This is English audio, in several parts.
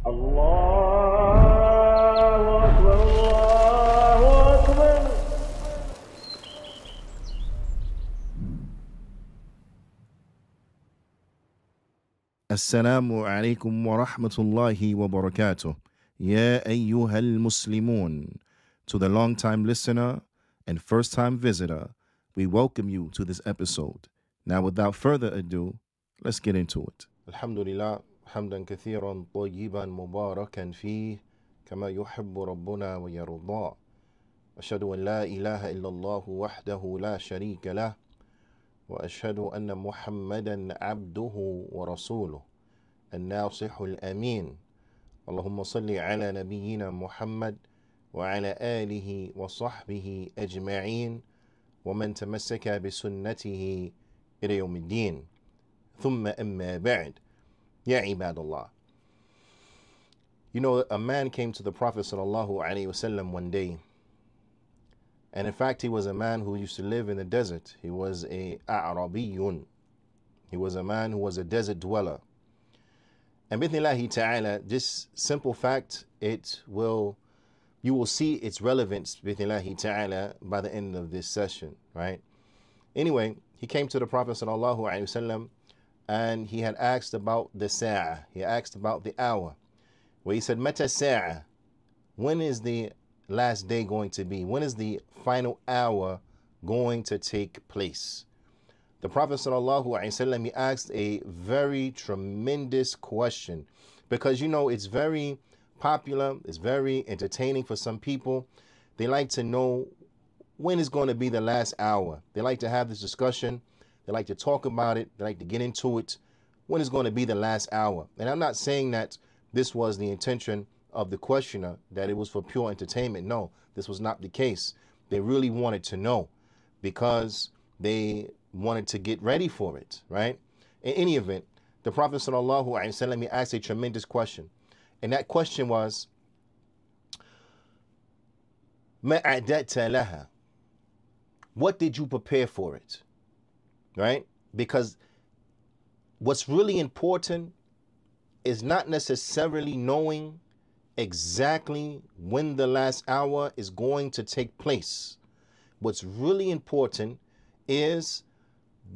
الله أكبر الله أكبر. Assalamu alaikum wa rahmatullahi wa barakatuh. Ya ayyuhal muslimun. To the long-time listener and first-time visitor, we welcome you to this episode. Now, without further ado, let's get into it. Alhamdulillah, hamdan kathiran tayyiban mubarakan fih, kama yuhibbu rabbuna wa yarda. Ashhadu an la ilaha illallah wahdahu la sharika lah. وأشهد أن محمدا عبده ورسوله الناصح الأمين اللهم صل على نبينا محمد وعلى آله وصحبه أجمعين ومن تمسك بسنته إلى يوم الدين ثم أما بعد يا عباد الله. You know, a man came to the Prophet sallallahu alaihi wasallam one day. And in fact, he was a man who used to live in the desert. He was a A'rabiyun. He was a man who was a desert dweller. And bithnillahi ta'ala, this simple fact, you will see its relevance, bithnillahi ta'ala, by the end of this session, right? Anyway, he came to the Prophet sallallahu alaihi wasallam, and he had asked about the sa'ah. He asked about the hour, where he said, Mata sa'ah? When is the last day going to be? When is the final hour going to take place? The Prophet sallallahu alaihi wasallam, he asked a very tremendous question, because you know it's very popular, it's very entertaining for some people. They like to know when is going to be the last hour. They like to have this discussion. They like to talk about it. They like to get into it. When is going to be the last hour? And I'm not saying that this was the intention of the questioner, that it was for pure entertainment. No, this was not the case. They really wanted to know, because they wanted to get ready for it, right? In any event, the Prophet sallallahu alaihi wasallam, he asked a tremendous question, and that question was, "Ma a'dadta laha?" What did you prepare for it, right? Because what's really important is not necessarily knowing exactly when the last hour is going to take place. What's really important is,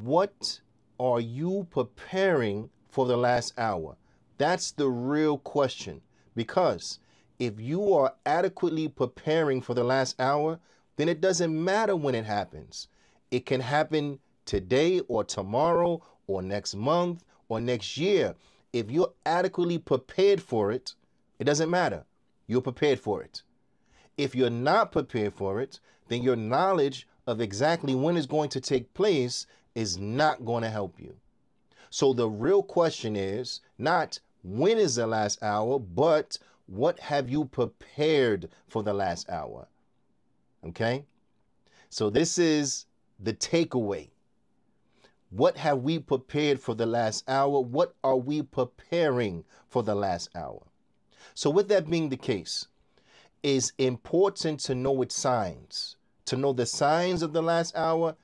what are you preparing for the last hour? That's the real question. Because if you are adequately preparing for the last hour, then it doesn't matter when it happens. It can happen today or tomorrow or next month or next year. If you're adequately prepared for it, it doesn't matter. You're prepared for it. If you're not prepared for it, then your knowledge of exactly when it's going to take place is not going to help you. So the real question is not when is the last hour, but what have you prepared for the last hour? Okay? So this is the takeaway. What have we prepared for the last hour? What are we preparing for the last hour? So with that being the case, it's important to know its signs. To know the signs of the last hour,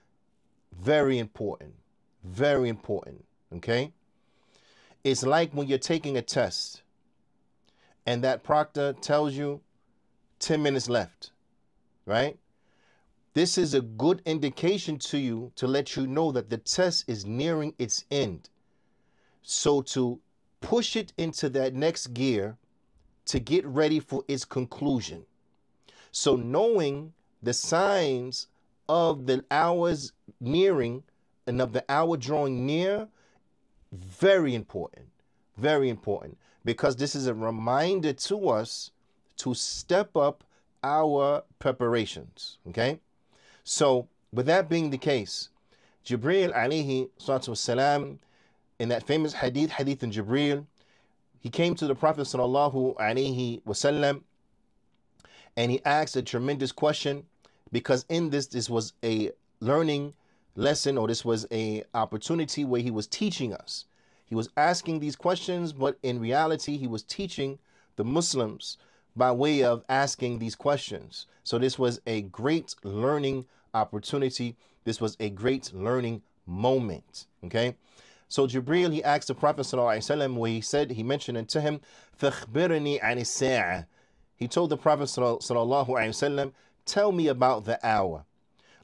very important. Very important, okay? It's like when you're taking a test and that proctor tells you 10 minutes left, right? This is a good indication to you to let you know that the test is nearing its end. So to push it into that next gear to get ready for its conclusion. So knowing the signs of the hours nearing and of the hour drawing near, very important, because this is a reminder to us to step up our preparations, okay? So with that being the case, Jibreel alayhi salatu wasalam, in that famous hadith in Jibreel, he came to the Prophet sallallahu alaihi wasallam, and he asked a tremendous question, because in this was a learning lesson, or this was a opportunity where he was teaching us. He was asking these questions, but in reality, he was teaching the Muslims by way of asking these questions. So this was a great learning opportunity. This was a great learning moment, okay? So Jibreel, he asked the Prophet ﷺ, where he mentioned it to him, فَخْبِرْنِي عَنِ السَّاعَةِ. He told the Prophet ﷺ, tell me about the hour.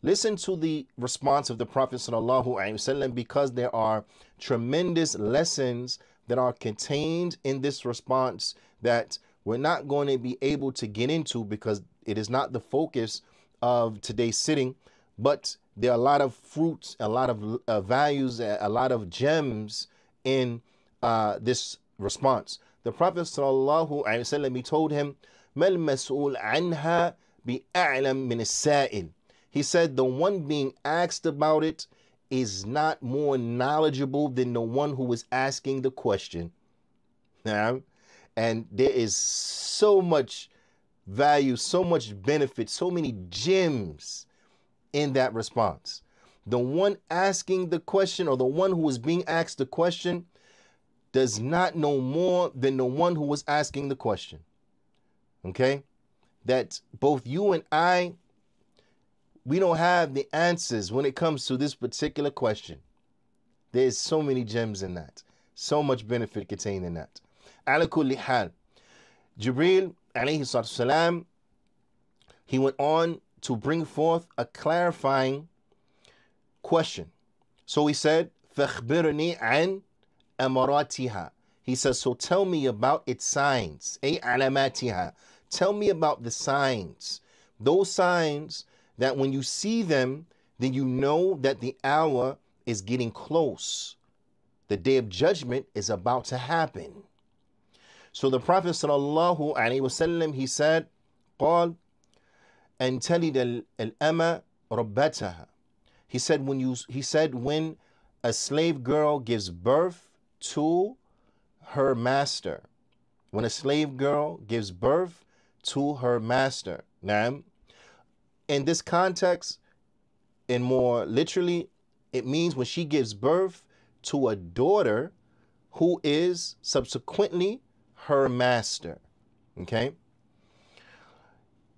Listen to the response of the Prophet ﷺ, because there are tremendous lessons that are contained in this response that we're not going to be able to get into because it is not the focus of today's sitting, but there are a lot of fruits, a lot of values, a lot of gems in this response. The Prophet ﷺ, he told him, مَا الْمَسْئُولُ عَنْهَا بِأَعْلَمْ مِنَ السَّائِلِ. He said the one being asked about it is not more knowledgeable than the one who was asking the question. Now, and there is so much value, so much benefit, so many gems in that response. The one asking the question, or the one who is being asked the question, does not know more than the one who was asking the question. Okay? That both you and I, we don't have the answers when it comes to this particular question. There's so many gems in that. So much benefit contained in that. Ala kulli hal. Jibreel, alayhi salam, he went on to bring forth a clarifying question. So he said, فَخْبِرْنِي عَنْ أَمَرَاتِهَا. He says, so tell me about its signs. أي علاماتها. Tell me about the signs. Those signs that when you see them, then you know that the hour is getting close. The day of judgment is about to happen. So the Prophet sallallahu alaihi wasallam, he said, قال أن تلد الأمة ربتها. He said when a slave girl gives birth to her master. When a slave girl gives birth to her master. Now, in this context, and more literally, it means when she gives birth to a daughter who is subsequently her master. Okay?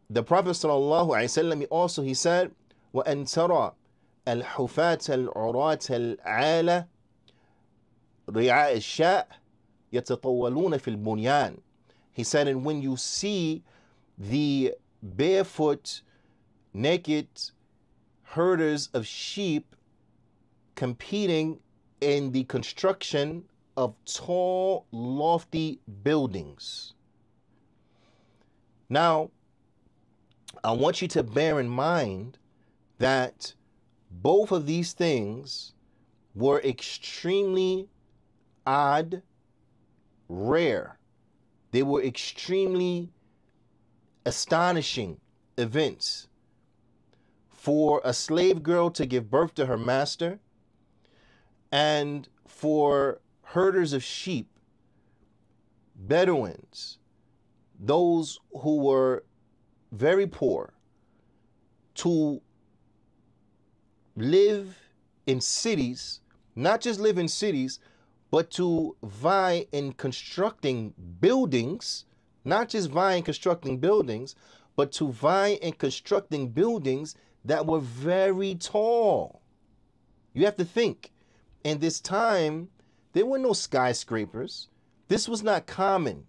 The Prophet sallallahu alaihi wasallam also, he said, وَأَن تَرَى الْحُفَاةَ الْعُرَاةَ الْعَالَةَ رِعَاءَ الشَّاءِ يَتَطَوَّلُونَ فِي الْبُنْيَانِ. He said, and when you see the barefoot, naked herders of sheep competing in the construction of tall, lofty buildings. Now, I want you to bear in mind that both of these things were extremely odd, rare. They were extremely astonishing events. For a slave girl to give birth to her master, and for herders of sheep, Bedouins, those who were very poor, to live in cities, not just live in cities, but to vie in constructing buildings, not just vie in constructing buildings, but to vie in constructing buildings that were very tall. You have to think, in this time, there were no skyscrapers. This was not common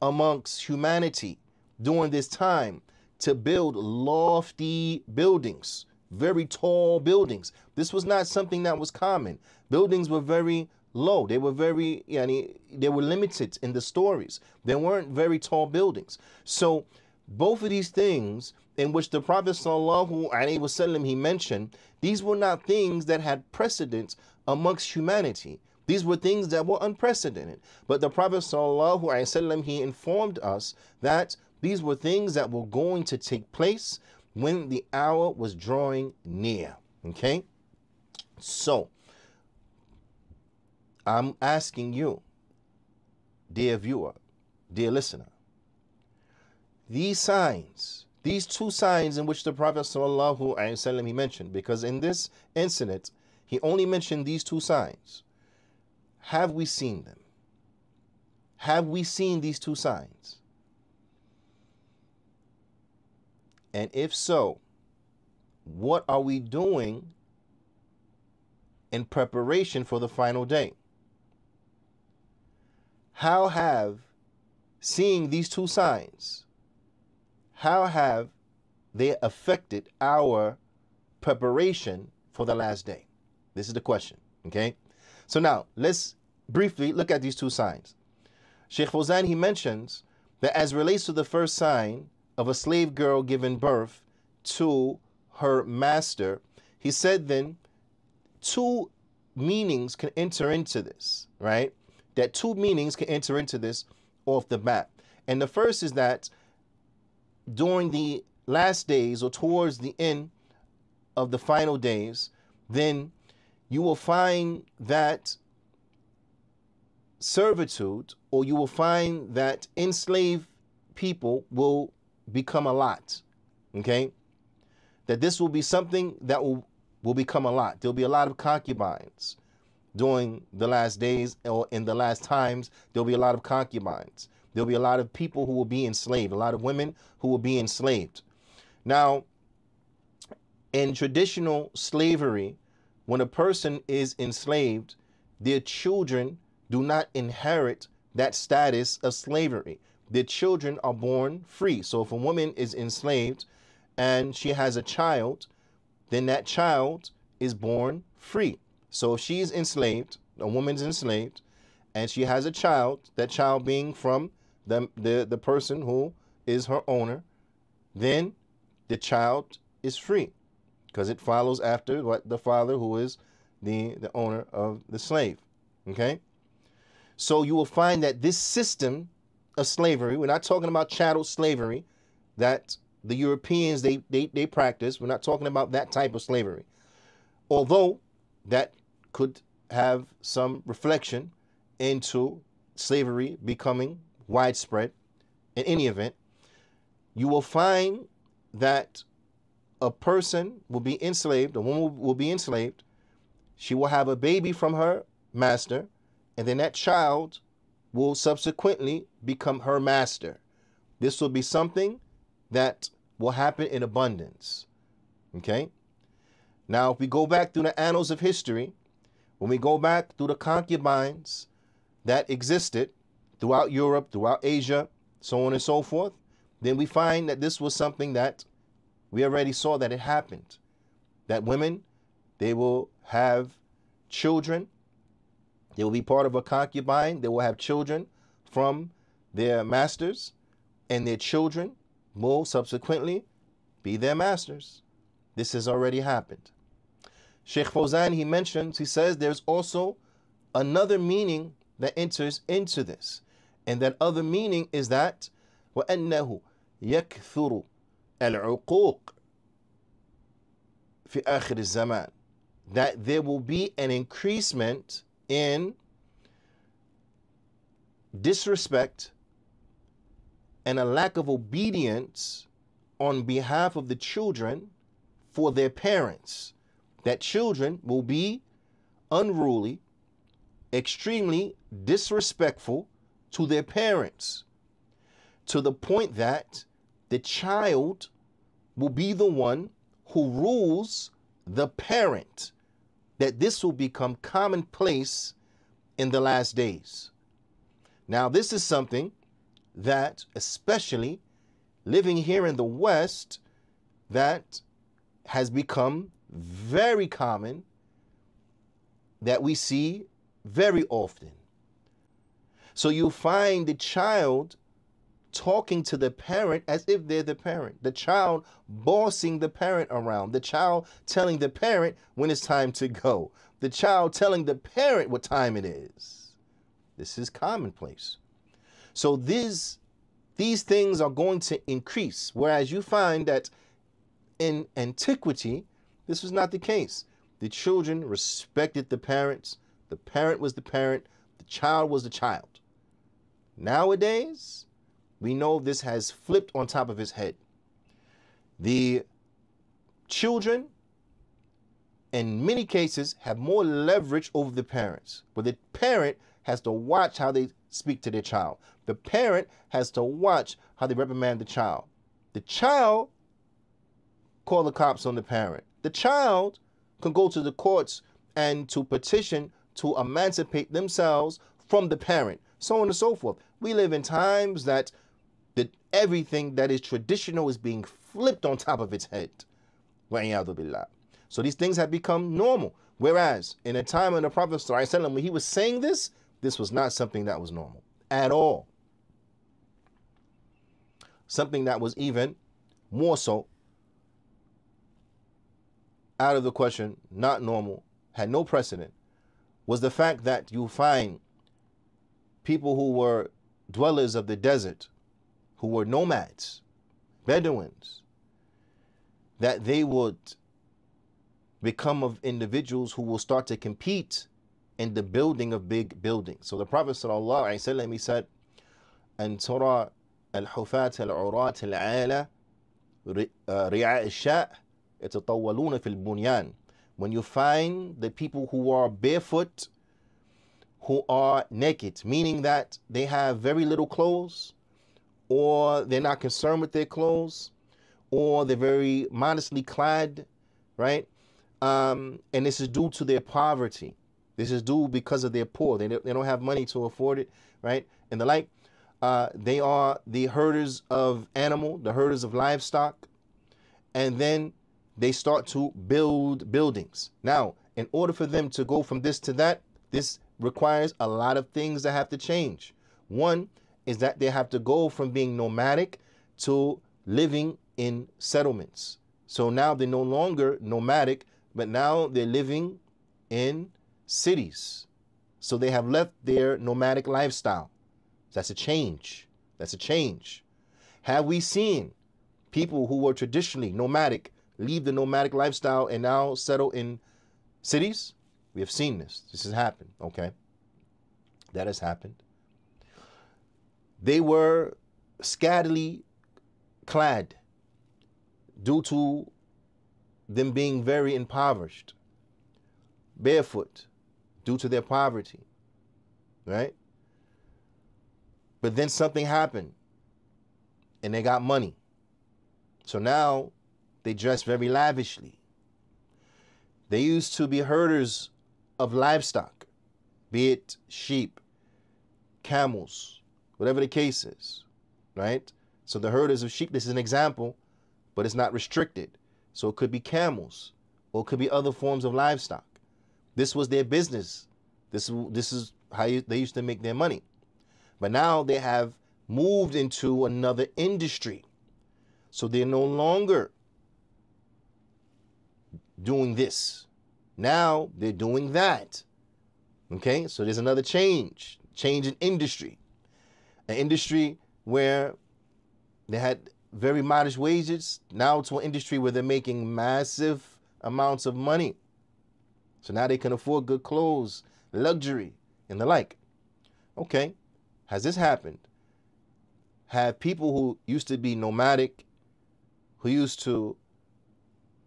amongst humanity during this time to build lofty buildings, very tall buildings. This was not something that was common. Buildings were very low. They were very, they were limited in the stories. There weren't very tall buildings. So both of these things in which the Prophet sallallahu alaihi wasallam, he mentioned, these were not things that had precedence amongst humanity. These were things that were unprecedented. But the Prophet sallallahu alaihi wasallam, he informed us that these were things that were going to take place when the hour was drawing near. Okay? So, I'm asking you, dear viewer, dear listener, these signs, these two signs in which the Prophet sallallahu alaihi wasallam, he mentioned, because in this incident, he only mentioned these two signs. Have we seen them? Have we seen these two signs? And if so, what are we doing in preparation for the final day. How have, seeing these two signs, how have they affected our preparation for the last day? This is the question, okay? So now, let's briefly look at these two signs. Sheikh Fawzan, he mentions that as relates to the first sign of a slave girl giving birth to her master, he said then two meanings can enter into this, right? That two meanings can enter into this off the bat. And the first is that during the last days or towards the end of the final days, then you will find that servitude, or you will find that enslaved people will become a lot, okay? That this will be something that will become a lot. There'll be a lot of concubines during the last days, or in the last times. There'll be a lot of concubines. There'll be a lot of people who will be enslaved, a lot of women who will be enslaved. Now, in traditional slavery, when a person is enslaved, their children do not inherit that status of slavery. Their children are born free. So if a woman is enslaved and she has a child, then that child is born free. So if she's enslaved, a woman's enslaved, and she has a child, that child being from the person who is her owner, then the child is free, because it follows after what the father, who is the owner of the slave. Okay? So you will find that this system of slavery, we're not talking about chattel slavery that the Europeans, they practice. We're not talking about that type of slavery. Although that could have some reflection into slavery becoming widespread. In any event, you will find that a person will be enslaved, a woman will be enslaved, she will have a baby from her master, and then that child will subsequently become her master. This will be something that will happen in abundance. Okay? Now, if we go back through the annals of history, when we go back through the concubines that existed throughout Europe, throughout Asia, so on and so forth, then we find that this was something that we already saw that it happened. That women, they will have children. They will be part of a concubine. They will have children from their masters, and their children will subsequently be their masters. This has already happened. Sheikh Fawzan, he mentions, he says there's also another meaning that enters into this. And that other meaning is that وَأَنَّهُ يَكْثُرُ الْعُقُوقِ فِي آخِرِ الزَّمَانِ, that there will be an increasement in disrespect and a lack of obedience on behalf of the children for their parents. That children will be unruly, extremely disrespectful to their parents, to the point that the child will be the one who rules the parent. That this will become commonplace in the last days. Now, this is something that, especially living here in the West, that has become very common, that we see very often. So you find the child talking to the parent as if they're the parent. The child bossing the parent around. The child telling the parent when it's time to go. The child telling the parent what time it is. This is commonplace. So these things are going to increase. Whereas you find that in antiquity, this was not the case. The children respected the parents. The parent was the parent. The child was the child. Nowadays, we know this has flipped on top of its head. The children, in many cases, have more leverage over the parents. But the parent has to watch how they speak to their child. The parent has to watch how they reprimand the child. The child call the cops on the parent. The child can go to the courts and to petition to emancipate themselves from the parent, so on and so forth. We live in times that everything that is traditional is being flipped on top of its head. Wa'iyadu billah. So these things have become normal. Whereas in a time when the Prophet ﷺ, when he was saying this was not something that was normal at all. Something that was even more so out of the question, not normal, had no precedent, was the fact that you find people who were dwellers of the desert, who were nomads, Bedouins, that they would become of individuals who will start to compete in the building of big buildings. So the Prophet ﷺ, he said, "An tura al-hufat al-urat al-ala ri'a al-sha' yatatawwaluna fil bunyan." When you find the people who are barefoot, who are naked, meaning that they have very little clothes, or they're not concerned with their clothes, or they're very modestly clad, right? And this is due to their poverty. This is due because of their poor. They don't have money to afford it, right? And the like. They are the herders of animal, the herders of livestock. And then they start to build buildings. Now, in order for them to go from this to that, this requires a lot of things that have to change. One is that they have to go from being nomadic to living in settlements. So now they're no longer nomadic, but now they're living in cities. So they have left their nomadic lifestyle. That's a change. That's a change. Have we seen people who were traditionally nomadic leave the nomadic lifestyle and now settle in cities? We have seen this. This has happened. Okay. That has happened. They were scantily clad due to them being very impoverished, barefoot due to their poverty, right? But then something happened and they got money. So now they dress very lavishly. They used to be herders of livestock, be it sheep, camels, whatever the case is, right? So the herders of sheep, this is an example, but it's not restricted. So it could be camels, or it could be other forms of livestock. This was their business. This is how they used to make their money. But now they have moved into another industry. So they're no longer doing this. Now they're doing that. Okay, so there's another change in industry. An industry where they had very modest wages, now to an industry where they're making massive amounts of money. So now they can afford good clothes, luxury, and the like. Okay, has this happened? Have people who used to be nomadic, who used to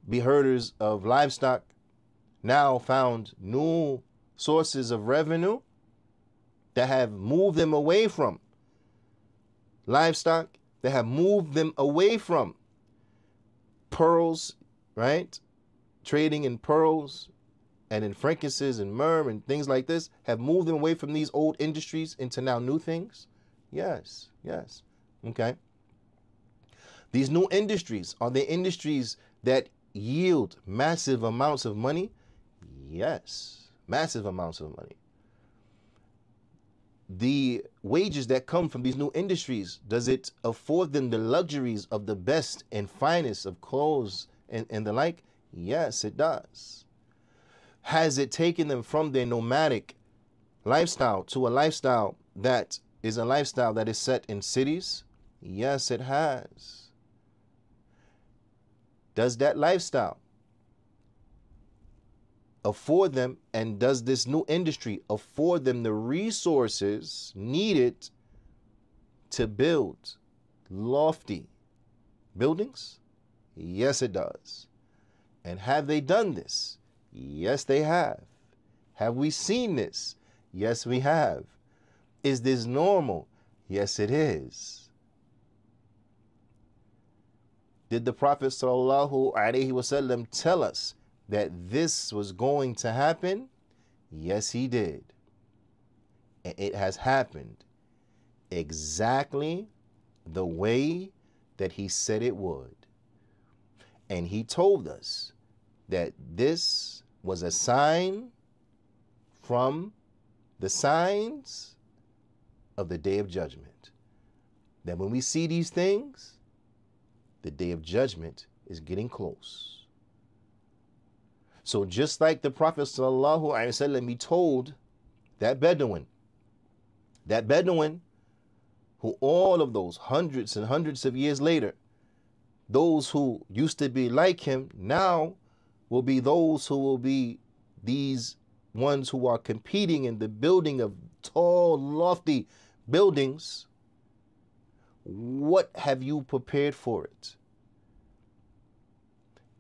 be herders of livestock, now found new sources of revenue that have moved them away from livestock, that have moved them away from pearls, right? Trading in pearls and in frankincense and myrrh and things like this, have moved them away from these old industries into now new things? Yes, yes. Okay. These new industries, are they industries that yield massive amounts of money? Yes, massive amounts of money. The wages that come from these new industries, does it afford them the luxuries of the best and finest of clothes and the like? Yes, it does. Has it taken them from their nomadic lifestyle to a lifestyle that is a lifestyle that is set in cities? Yes, it has. Does that lifestyle afford them, and does this new industry afford them the resources needed to build lofty buildings? Yes, it does. And have they done this? Yes, they have. Have we seen this? Yes, we have. Is this normal? Yes, it is. Did the Prophet ﷺ tell us that this was going to happen? Yes, he did. And it has happened exactly the way that he said it would. And he told us that this was a sign from the signs of the day of judgment. That when we see these things, the day of judgment is getting close. So just like the Prophet ﷺ, he told that Bedouin who all of those hundreds and hundreds of years later, those who used to be like him now will be those who will be these ones who are competing in the building of tall, lofty buildings. What have you prepared for it?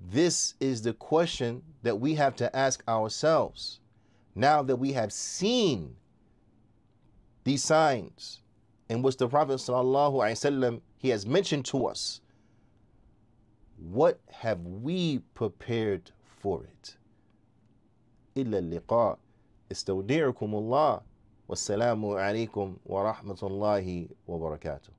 This is the question that we have to ask ourselves now that we have seen these signs in which the Prophet ﷺ, he has mentioned to us. What have we prepared for it? إلا اللقاء استودعكم الله والسلام عليكم ورحمة الله وبركاته.